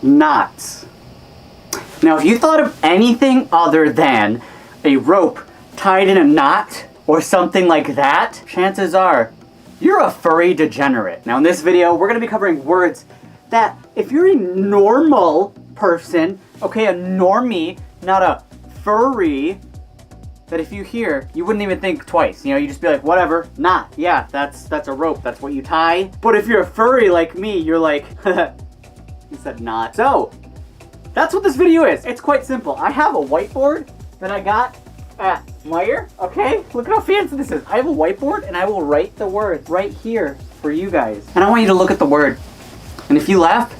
Knots. Now, if you thought of anything other than a rope tied in a knot or something like that, chances are you're a furry degenerate. Now, in this video, we're going to be covering words that if you're a normal person, okay, a normie, not a furry, that if you hear, you wouldn't even think twice. You know, you just be like, whatever, knot. Yeah, that's a rope. That's what you tie. But if you're a furry like me, you're like, you said knot. So, that's what this video is. It's quite simple. I have a whiteboard that I got at Meijer, okay? Look at how fancy this is. I have a whiteboard and I will write the words right here for you guys. And I want you to look at the word. And if you laugh,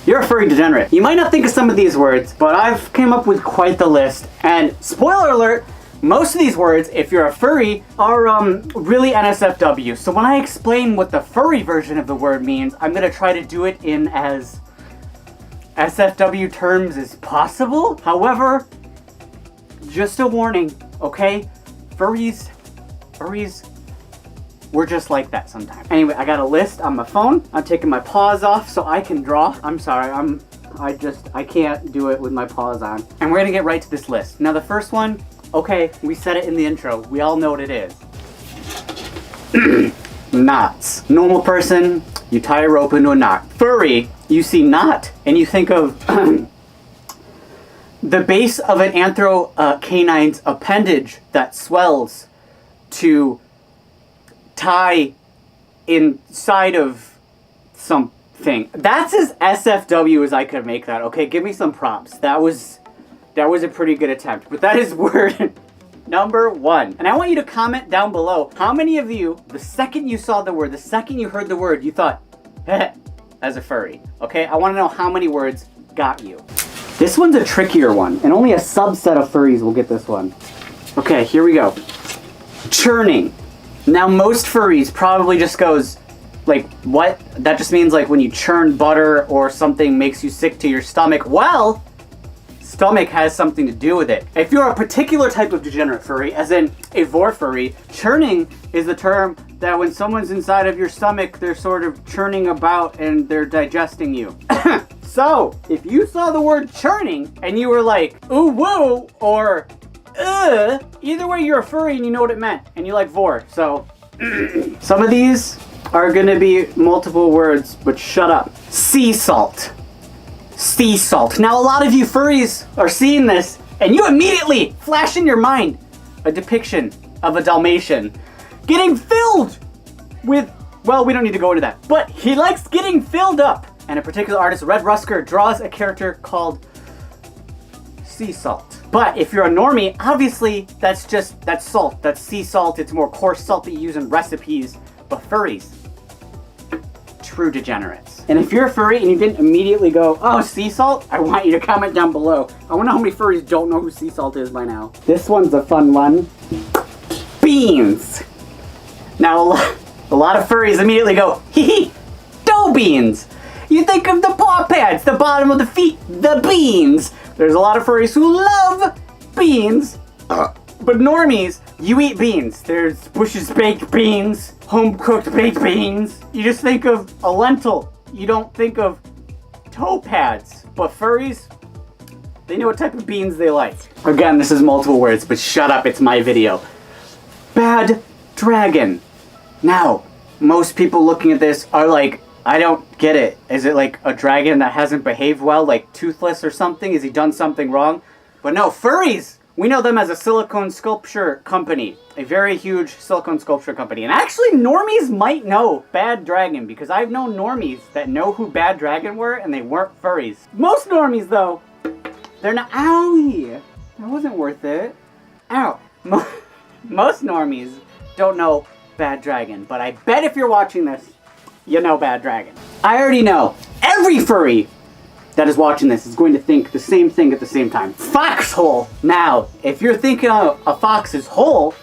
you're a furry degenerate. You might not think of some of these words, but I've came up with quite the list. And spoiler alert, most of these words, if you're a furry, are really NSFW. So when I explain what the furry version of the word means, I'm gonna try to do it in as SFW terms as possible. However, just a warning, okay? Furries, we're just like that sometimes. Anyway, I got a list on my phone. I'm taking my paws off so I can draw. I'm sorry, I can't do it with my paws on. And we're gonna get right to this list. Now the first one, okay, we said it in the intro. We all know what it is. Knots. Normal person, you tie a rope into a knot. Furry, you see knot and you think of the base of an canine's appendage that swells to tie inside of something. That's as SFW as I could make that, okay? Give me some props. That was a pretty good attempt. But that is word number one. And I want you to comment down below how many of you, the second you saw the word, the second you heard the word, you thought, as a furry, okay? I want to know how many words got you. This one's a trickier one, and only a subset of furries will get this one. Okay, here we go. Churning. Now, most furries probably just goes, like, what? That just means, like, when you churn butter or something makes you sick to your stomach. Well, stomach has something to do with it. If you're a particular type of degenerate furry, as in a vor furry, churning is the term that when someone's inside of your stomach, they're sort of churning about and they're digesting you. So, if you saw the word churning and you were like, ooh, woo, or either way you're a furry and you know what it meant, and you like vor. So, some of these are gonna be multiple words, but shut up. Sea salt. Sea salt. Now, a lot of you furries are seeing this, and you immediately flash in your mind a depiction of a Dalmatian getting filled with, well, we don't need to go into that, but he likes getting filled up. And a particular artist, Red Rusker, draws a character called sea salt. But if you're a normie, obviously that's salt. That's sea salt. It's more coarse salt that you use in recipes. But furries, true degenerates. And if you're a furry and you didn't immediately go, oh, sea salt, I want you to comment down below. I want to know how many furries don't know who sea salt is by now. This one's a fun one. Beans. Now, a lot of furries immediately go, hee hee, dough beans. You think of the paw pads, the bottom of the feet, the beans. There's a lot of furries who love beans, but normies, you eat beans. There's Bush's baked beans, home-cooked baked beans. You just think of a lentil. You don't think of toe pads. But furries, they know what type of beans they like. Again, this is multiple words, but shut up, it's my video. Bad dragon. Now, most people looking at this are like, I don't get it. Is it like a dragon that hasn't behaved well, like toothless or something? Has he done something wrong? But no, furries! We know them as a silicone sculpture company. A very huge silicone sculpture company. And actually, normies might know Bad Dragon, because I've known normies that know who Bad Dragon were, and they weren't furries. Most normies, though, they're not... Owie! That wasn't worth it. Ow. Most normies don't know Bad Dragon, but I bet if you're watching this, you know Bad Dragon. I already know every furry that is watching this is going to think the same thing at the same time. Foxhole! Now, if you're thinking of a fox's hole,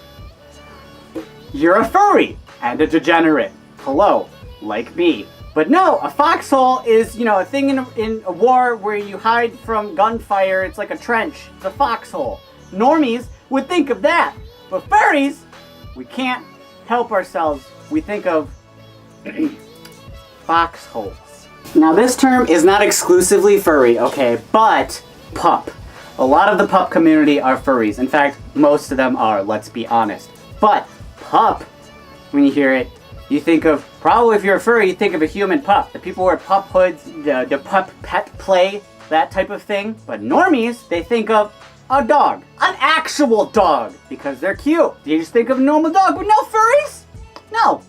you're a furry and a degenerate. Hello, like me. But no, a foxhole is, you know, a thing in a war where you hide from gunfire. It's like a trench. It's a foxhole. Normies would think of that. But furries, we can't help ourselves. We think of foxholes. Now this term is not exclusively furry, okay, but pup. A lot of the pup community are furries. In fact, most of them are, let's be honest. But pup, when you hear it, you think of, probably if you're a furry, you think of a human pup. The people wear pup hoods, the pup pet play, that type of thing. But normies, they think of a dog. An actual dog, because they're cute. You just think of a normal dog, but no furries? No.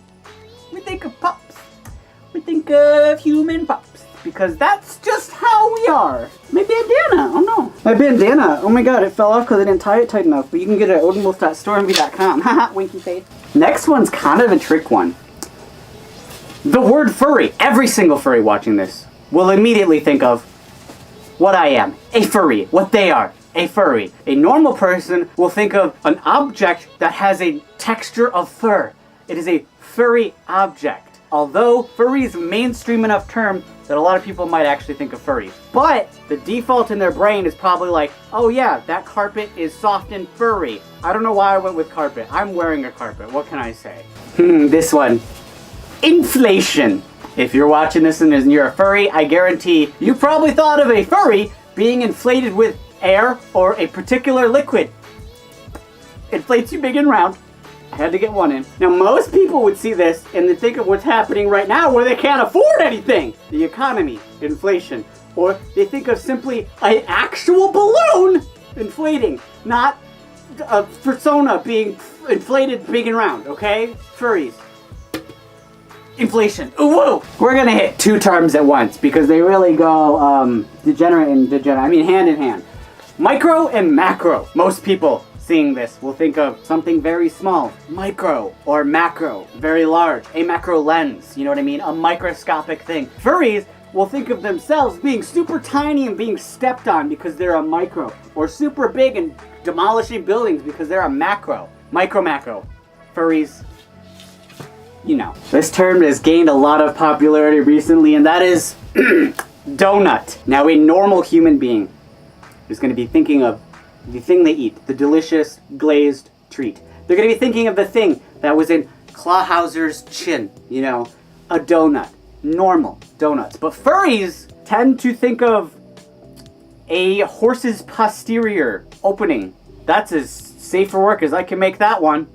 We think of pups. We think of human pups, because that's just how we are. My bandana, oh no. My bandana, oh my god, it fell off because I didn't tie it tight enough, but you can get it at odinwolf.stormv.com. Haha, winky face. Next one's kind of a trick one. The word furry. Every single furry watching this will immediately think of what I am, a furry, what they are, a furry. A normal person will think of an object that has a texture of fur. It is a furry object. Although furry is a mainstream enough term that a lot of people might actually think of furries. But the default in their brain is probably like, oh yeah, that carpet is soft and furry. I don't know why I went with carpet. I'm wearing a carpet. What can I say? This one. Inflation. If you're watching this and you're a furry, I guarantee you probably thought of a furry being inflated with air or a particular liquid. Inflates you big and round. I had to get one in. Now most people would see this and they think of what's happening right now where they can't afford anything. The economy, inflation. Or they think of simply an actual balloon inflating, not a persona being inflated big and round, okay? Furries. Inflation. Ooh, whoa! We're gonna hit two terms at once because they really go degenerate and degenerate. I mean hand in hand. Micro and macro. Most people seeing this will think of something very small, micro, or macro, very large, a macro lens, you know what I mean? A microscopic thing. Furries will think of themselves being super tiny and being stepped on because they're a micro, or super big and demolishing buildings because they're a macro. Micro, macro. Furries, you know. This term has gained a lot of popularity recently, and that is donut. Now a normal human being is going to be thinking of the thing they eat, the delicious glazed treat. They're going to be thinking of the thing that was in Clawhauser's chin, you know, a donut. Normal donuts. But furries tend to think of a horse's posterior opening. That's as safe for work as I can make that one.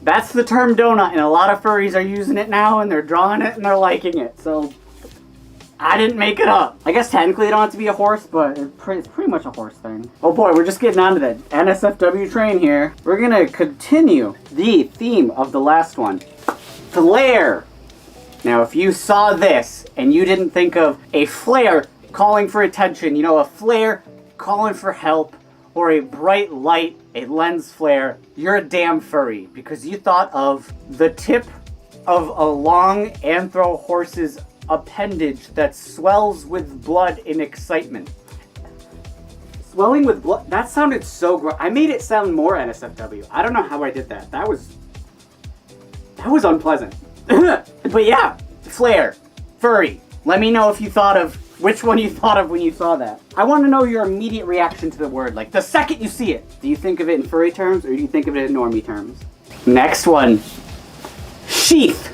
That's the term donut, and a lot of furries are using it now, and they're drawing it, and they're liking it. So I didn't make it up. I guess technically it don't have to be a horse, but it's pretty much a horse thing. Oh boy, we're just getting onto the NSFW train here. We're gonna continue the theme of the last one. Flare. Now, if you saw this and you didn't think of a flare calling for attention, you know, a flare calling for help, or a bright light, a lens flare, you're a damn furry because you thought of the tip of a long anthro horse's appendage that swells with blood in excitement. Swelling with blood? That sounded so gross. I made it sound more NSFW. I don't know how I did that. That was unpleasant. But yeah, flare, furry. Let me know if you thought of which one you thought of when you saw that. I want to know your immediate reaction to the word. Like the second you see it, do you think of it in furry terms or do you think of it in normie terms? Next one, sheath.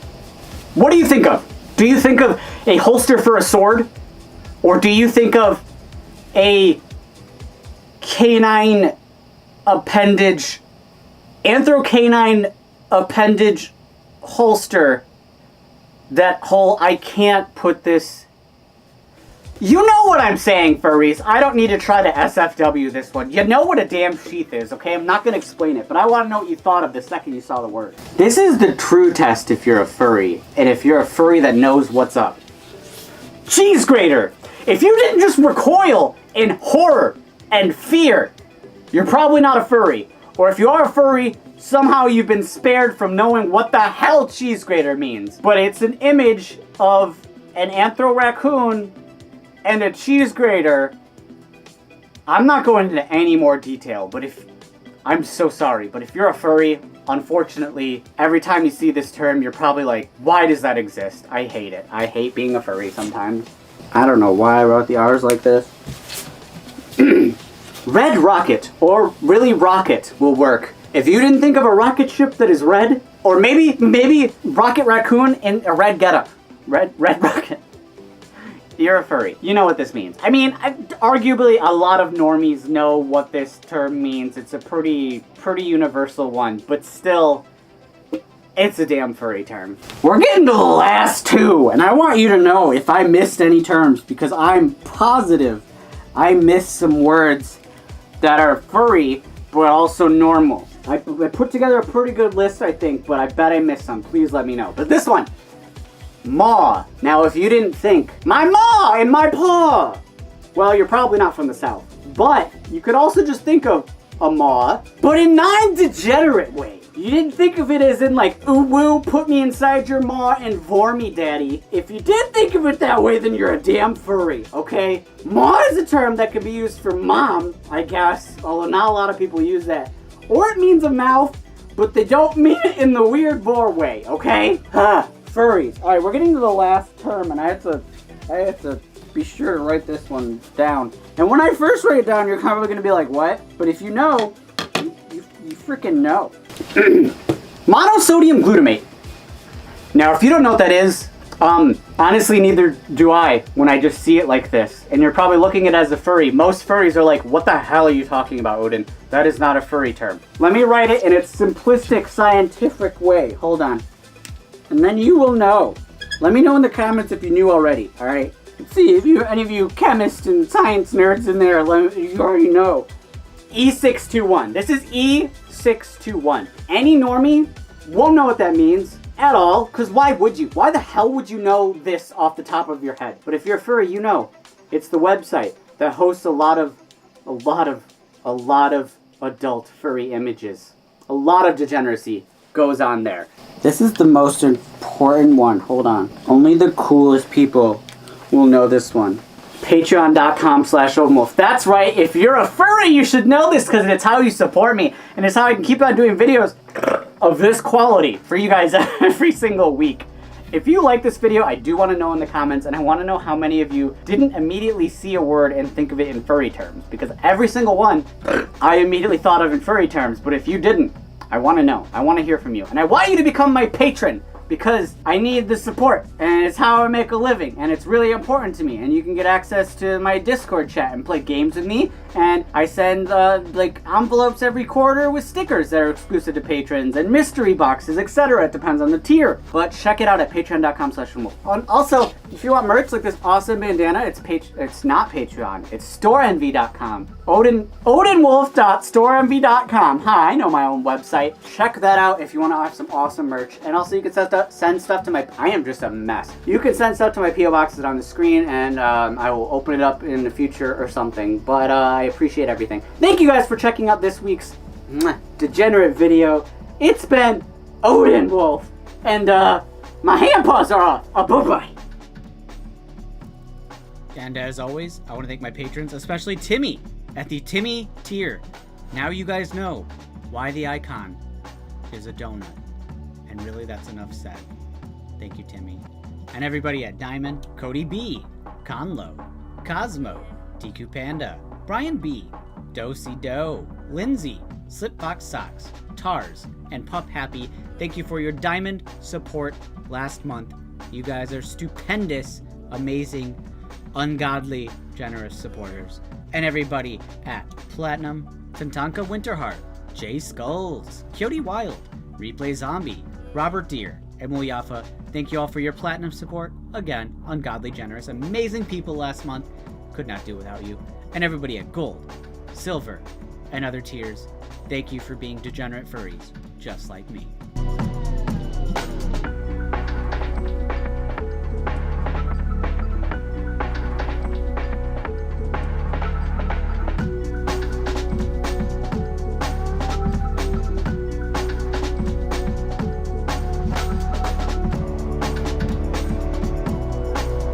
What do you think of? Do you think of a holster for a sword? Or do you think of a canine appendage, anthrocanine appendage holster? That whole, I can't put this... You know what I'm saying, furries. I don't need to try to SFW this one. You know what a damn sheath is, okay? I'm not going to explain it, but I want to know what you thought of the second you saw the word. This is the true test if you're a furry, and if you're a furry that knows what's up. Cheese grater! If you didn't just recoil in horror and fear, you're probably not a furry. Or if you are a furry, somehow you've been spared from knowing what the hell cheese grater means. But it's an image of an anthro raccoon and a cheese grater. I'm not going into any more detail, but I'm so sorry, but if you're a furry, unfortunately, every time you see this term, you're probably like, why does that exist? I hate it. I hate being a furry sometimes. I don't know why I wrote the R's like this. Red rocket, or really rocket, will work. If you didn't think of a rocket ship that is red, or maybe Rocket Raccoon in a red getup. Red Rocket. You're a furry. You know what this means. I mean, arguably a lot of normies know what this term means. It's a pretty universal one, but still, it's a damn furry term. We're getting to the last two, and I want you to know if I missed any terms, because I'm positive I missed some words that are furry, but also normal. I put together a pretty good list, I think, but I bet I missed some. Please let me know. But this one, maw. Now, if you didn't think, my maw and my paw, well, you're probably not from the South. But you could also just think of a maw, but in non-degenerate way. You didn't think of it as in like, ooh woo, put me inside your maw and vor me, daddy. If you did think of it that way, then you're a damn furry, okay? Maw is a term that can be used for mom, I guess, although not a lot of people use that. Or it means a mouth, but they don't mean it in the weird vor way, okay? Furries. All right, we're getting to the last term, and I have to be sure to write this one down. And when I first write it down, you're probably gonna be like, what? But if you know, you freaking know. Monosodium glutamate. Now, if you don't know what that is, honestly, neither do I when I just see it like this. And you're probably looking at it as a furry. Most furries are like, what the hell are you talking about, Odin? That is not a furry term. Let me write it in its simplistic, scientific way. Hold on. And then you will know. Let me know in the comments if you knew already, all right? Let's see if any of you chemists and science nerds in there, you already know. E621. This is E621. Any normie won't know what that means at all, because why would you? Why the hell would you know this off the top of your head? But if you're a furry, you know. It's the website that hosts a lot of adult furry images. A lot of degeneracy goes on there. This is the most important one. Hold on. Only the coolest people will know this one. Patreon.com/OdinWolf. That's right. If you're a furry, you should know this because it's how you support me. And it's how I can keep on doing videos of this quality for you guys every single week. If you like this video, I do want to know in the comments, and I want to know how many of you didn't immediately see a word and think of it in furry terms. Because every single one, I immediately thought of in furry terms. But if you didn't, I want to know. I want to hear from you. And I want you to become my patron, because I need the support, and it's how I make a living, and it's really important to me. And you can get access to my Discord chat and play games with me, and I send like envelopes every quarter with stickers that are exclusive to patrons and mystery boxes, etc. It depends on the tier, but check it out at patreon.com/OdinWolf. Also, if you want merch like this awesome bandana, it's not Patreon, it's storeenvy.com. Odinwolf.storeenvy.com. Hi, I know my own website. Check that out if you want to have some awesome merch. And also, you can send stuff to my... I am just a mess. You can send stuff to my P.O. boxes on the screen, and I will open it up in the future or something. But I appreciate everything. Thank you guys for checking out this week's degenerate video. It's been Odin Wolf, and my hand paws are off. Bye-bye. And as always, I want to thank my patrons, especially Timmy at the Timmy tier. Now you guys know why the icon is a donut. And really, that's enough said. Thank you, Timmy. And everybody at Diamond, Cody B, Conlo, Cosmo, DQ Panda, Brian B, Dosey Doe, Lindsay, Slipbox Socks, Tars, and Pup Happy. Thank you for your Diamond support last month. You guys are stupendous, amazing, ungodly, generous supporters. And everybody at Platinum, Tantanka Winterheart, Jay Skulls, Coyote Wild, Replay Zombie, Robert Deere, and Muyafa, thank you all for your platinum support. Again, ungodly generous, amazing people last month. Could not do without you. And everybody at Gold, Silver, and other tiers, thank you for being degenerate furries, just like me.